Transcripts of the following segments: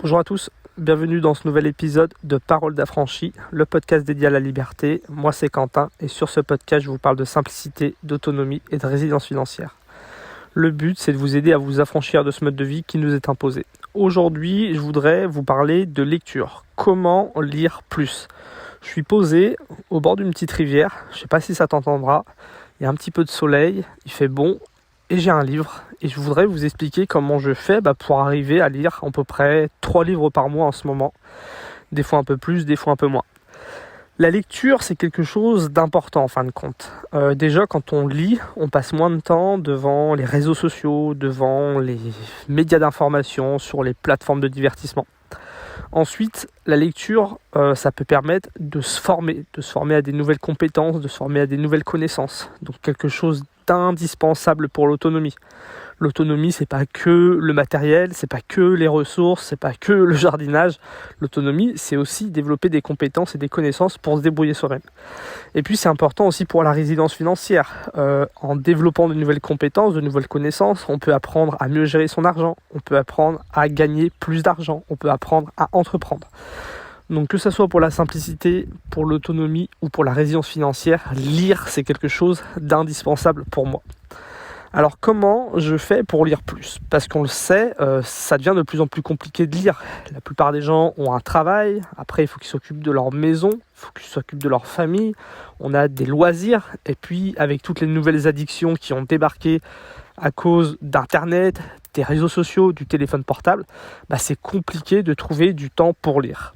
Bonjour à tous, bienvenue dans ce nouvel épisode de Paroles d'affranchi, le podcast dédié à la liberté. Moi c'est Quentin et sur ce podcast je vous parle de simplicité, d'autonomie et de résilience financière. Le but c'est de vous aider à vous affranchir de ce mode de vie qui nous est imposé. Aujourd'hui je voudrais vous parler de lecture. Comment lire plus ? Je suis posé au bord d'une petite rivière, je ne sais pas si ça t'entendra, il y a un petit peu de soleil, il fait bon. Et j'ai un livre et je voudrais vous expliquer comment je fais pour arriver à lire à peu près 3 livres par mois en ce moment. Des fois un peu plus, des fois un peu moins. La lecture, c'est quelque chose d'important en fin de compte. Déjà, quand on lit, on passe moins de temps devant les réseaux sociaux, devant les médias d'information, sur les plateformes de divertissement. Ensuite, la lecture, ça peut permettre de se former à des nouvelles compétences, de se former à des nouvelles connaissances. Donc quelque chose d'indispensable pour l'autonomie. L'autonomie, c'est pas que le matériel, c'est pas que les ressources, c'est pas que le jardinage. L'autonomie, c'est aussi développer des compétences et des connaissances pour se débrouiller soi-même. Et puis c'est important aussi pour la résilience financière. En développant de nouvelles compétences, de nouvelles connaissances, on peut apprendre à mieux gérer son argent, on peut apprendre à gagner plus d'argent, on peut apprendre à entreprendre. Donc que ce soit pour la simplicité, pour l'autonomie ou pour la résilience financière, lire c'est quelque chose d'indispensable pour moi. Alors comment je fais pour lire plus ? Parce qu'on le sait, ça devient de plus en plus compliqué de lire. La plupart des gens ont un travail, après il faut qu'ils s'occupent de leur maison, il faut qu'ils s'occupent de leur famille, on a des loisirs, et puis avec toutes les nouvelles addictions qui ont débarqué à cause d'internet, des réseaux sociaux, du téléphone portable, c'est compliqué de trouver du temps pour lire.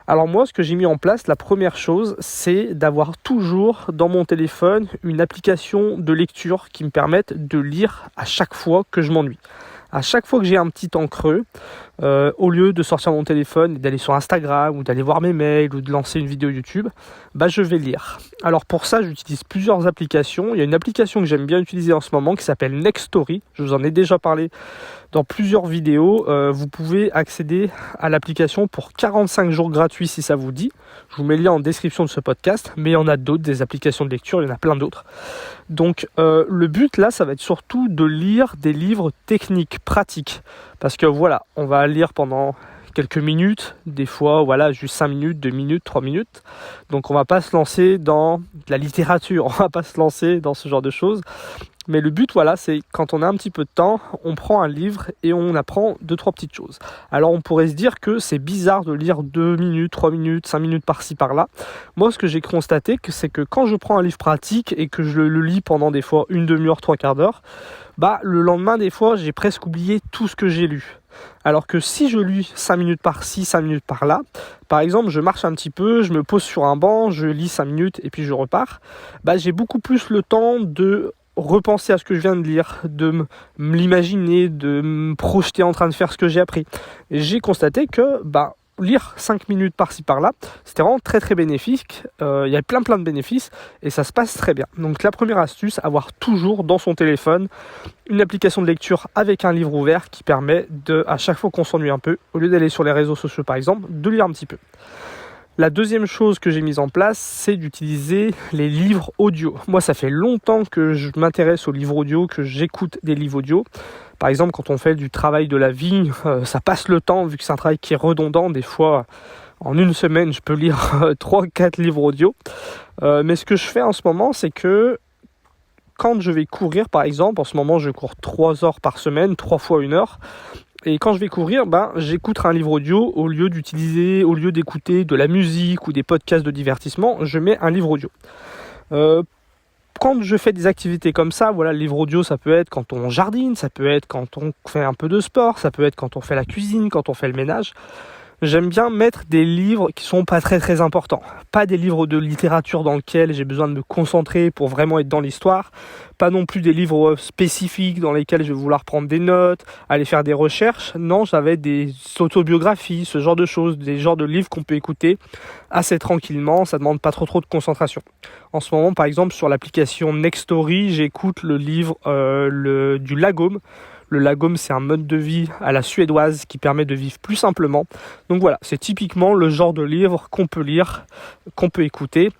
Alors moi, ce que j'ai mis en place, la première chose, c'est d'avoir toujours dans mon téléphone une application de lecture qui me permette de lire à chaque fois que je m'ennuie. À chaque fois que j'ai un petit temps creux, au lieu de sortir mon téléphone et d'aller sur Instagram ou d'aller voir mes mails ou de lancer une vidéo YouTube, je vais lire. Alors pour ça, j'utilise plusieurs applications. Il y a une application que j'aime bien utiliser en ce moment qui s'appelle Nextory. Je vous en ai déjà parlé dans plusieurs vidéos. Vous pouvez accéder à l'application pour 45 jours gratuits si ça vous dit. Je vous mets le lien en description de ce podcast, mais il y en a d'autres, des applications de lecture, il y en a plein d'autres. Donc le but là, ça va être surtout de lire des livres techniques, pratiques. Parce que voilà, on va lire pendant quelques minutes, des fois juste 5 minutes, 2 minutes, 3 minutes. Donc on va pas se lancer dans la littérature, on va pas se lancer dans ce genre de choses. Mais le but, c'est quand on a un petit peu de temps, on prend un livre et on apprend 2-3 petites choses. Alors on pourrait se dire que c'est bizarre de lire 2 minutes, 3 minutes, 5 minutes par-ci par-là. Moi, ce que j'ai constaté, c'est que quand je prends un livre pratique et que je le lis pendant des fois une demi-heure, 3/4 d'heure, le lendemain, des fois, j'ai presque oublié tout ce que j'ai lu. Alors que si je lis 5 minutes par-ci, 5 minutes par-là, par exemple, je marche un petit peu, je me pose sur un banc, je lis 5 minutes et puis je repars, j'ai beaucoup plus le temps de repenser à ce que je viens de lire, de l'imaginer, de me projeter en train de faire ce que j'ai appris. Et j'ai constaté que lire 5 minutes par-ci par-là, c'était vraiment très très bénéfique. Il y a plein de bénéfices et ça se passe très bien. Donc la première astuce, avoir toujours dans son téléphone une application de lecture avec un livre ouvert qui permet de, à chaque fois qu'on s'ennuie un peu, au lieu d'aller sur les réseaux sociaux par exemple, de lire un petit peu. La deuxième chose que j'ai mise en place, c'est d'utiliser les livres audio. Moi, ça fait longtemps que je m'intéresse aux livres audio, que j'écoute des livres audio. Par exemple, quand on fait du travail de la vigne, ça passe le temps, vu que c'est un travail qui est redondant. Des fois, en une semaine, je peux lire 3-4 livres audio. Mais ce que je fais en ce moment, c'est que quand je vais courir, par exemple, en ce moment, je cours 3 heures par semaine, 3 fois 1 heure. Et quand je vais courir, j'écoute un livre audio au lieu d'écouter de la musique ou des podcasts de divertissement, je mets un livre audio. Quand je fais des activités comme ça, le livre audio, ça peut être quand on jardine, ça peut être quand on fait un peu de sport, ça peut être quand on fait la cuisine, quand on fait le ménage. J'aime bien mettre des livres qui sont pas très très importants. Pas des livres de littérature dans lesquels j'ai besoin de me concentrer pour vraiment être dans l'histoire. Pas non plus des livres spécifiques dans lesquels je vais vouloir prendre des notes, aller faire des recherches. Non, j'avais des autobiographies, ce genre de choses, des genres de livres qu'on peut écouter assez tranquillement. Ça demande pas trop de concentration. En ce moment, par exemple, sur l'application Nextory, j'écoute le livre du Lagom. Le Lagom, c'est un mode de vie à la suédoise qui permet de vivre plus simplement. Donc voilà, c'est typiquement le genre de livre qu'on peut lire, qu'on peut écouter.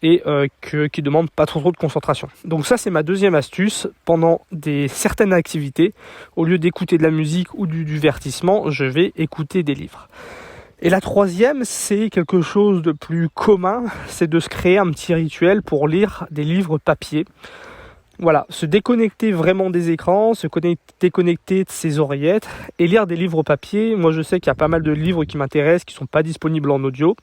et qui ne demandent pas trop de concentration. Donc ça, c'est ma deuxième astuce. Pendant certaines activités, au lieu d'écouter de la musique ou du divertissement, je vais écouter des livres. Et la troisième, c'est quelque chose de plus commun, c'est de se créer un petit rituel pour lire des livres papier. Voilà, se déconnecter vraiment des écrans, déconnecter de ses oreillettes et lire des livres papier. Moi, je sais qu'il y a pas mal de livres qui m'intéressent, qui ne sont pas disponibles en audio,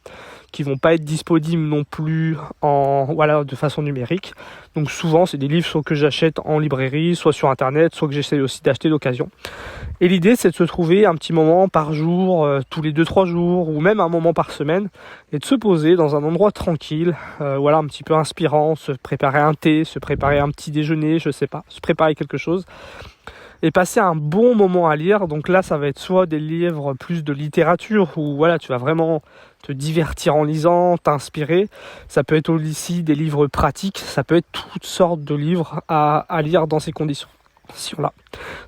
qui ne vont pas être disponibles non plus de façon numérique. Donc souvent, c'est des livres soit que j'achète en librairie, soit sur Internet, soit que j'essaie aussi d'acheter d'occasion. Et l'idée, c'est de se trouver un petit moment par jour, tous les 2-3 jours, ou même un moment par semaine, et de se poser dans un endroit tranquille, un petit peu inspirant, se préparer un thé, se préparer un petit déjeuner, je sais pas, se préparer quelque chose, et passer un bon moment à lire. Donc là, ça va être soit des livres plus de littérature, où tu vas vraiment te divertir en lisant, t'inspirer. Ça peut être aussi des livres pratiques, ça peut être toutes sortes de livres à lire dans ces conditions. Là.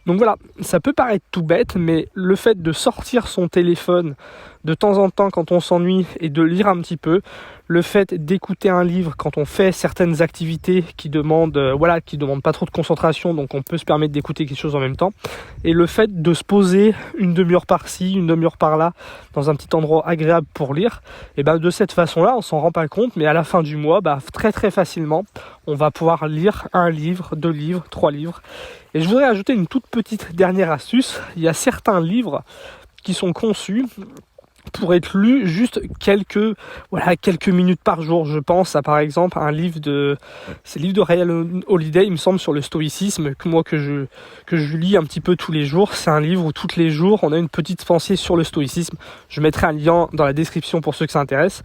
Donc voilà, ça peut paraître tout bête, mais le fait de sortir son téléphone de temps en temps quand on s'ennuie et de lire un petit peu, le fait d'écouter un livre quand on fait certaines activités qui demandent pas trop de concentration, donc on peut se permettre d'écouter quelque chose en même temps, et le fait de se poser une demi-heure par-ci, une demi-heure par-là, dans un petit endroit agréable pour lire, et de cette façon-là, on s'en rend pas compte, mais à la fin du mois, très très facilement, on va pouvoir lire 1 livre, 2 livres, 3 livres. Et je voudrais ajouter une toute petite dernière astuce. Il y a certains livres qui sont conçus pour être lus juste quelques minutes par jour. Je pense à par exemple un livre de Ryan Holiday, il me semble, sur le stoïcisme, que je lis un petit peu tous les jours. C'est un livre où tous les jours on a une petite pensée sur le stoïcisme. Je mettrai un lien dans la description pour ceux que ça intéresse.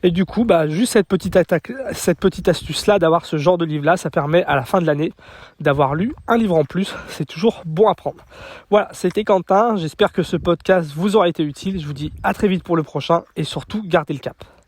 Et du coup, juste cette petite astuce là, d'avoir ce genre de livre là, ça permet à la fin de l'année d'avoir lu un livre en plus. C'est toujours bon à prendre. Voilà, c'était Quentin. J'espère que ce podcast vous aura été utile. Je vous dis à très vite pour le prochain et surtout gardez le cap.